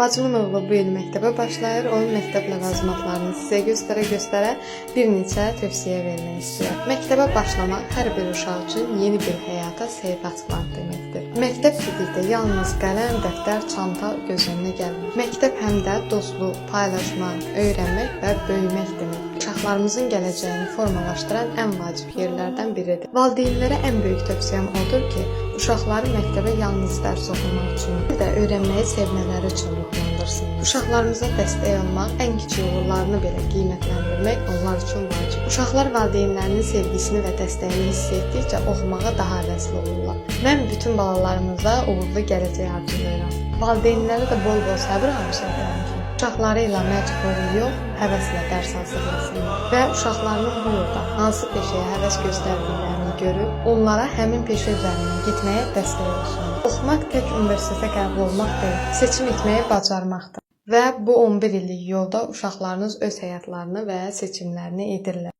Bacımın oğlu bu il məktəbə başlayır. Onun məktəb ləvazimatlarını sizə göstərə-göstərə bir neçə tövsiyə vermək istəyirəm. Məktəbə başlamaq hər bir uşaq üçün yeni bir həyata sehv açmaq deməkdir. Məktəb dedikdə yalnız qələm, dəftər, çanta göz önünə gəlmir. Məktəb həm də dostluq, paylaşmaq, öyrənmək və böyümək deməkdir. Uşaqlarımızın gələcəyini formalaşdıran ən vacib yerlərdən biridir. Valideynlərə ən böyük tövsiyəm odur ki, uşaqları məktəbə yalnız dərs oxumaq üçün, bir də öyrənməyi sevmələri üçün ruhlandırsınlar. Uşaqlarımıza dəstək olmaq, ən kiçik uğurlarını belə qiymətləndirmək onlar üçün vacib. Uşaqlar valideynlərinin sevgisini və dəstəyini hiss etdikcə oxumağa daha həvəsli olurlar. Mən bütün balalarımıza uğurlu gələcək arzulayıram. Valideynlərə də bol-bol səbr arzu edirəm ki, uşaqları ilə məcburi yox, həvəslə dərs hazırlasınlar və uşaqlarının bu yolda hansı peşəyə həvəs göstərdiklərini görüb, onlara həmin peşə üzərindən getməyə dəstək olsunlar. Oxumaq tək universitetə qəbul olmaq deyil, seçim etməyi bacarmaqdır və bu 11 illik yolda uşaqlarınız öz həyatlarını və seçimlərini edirlər.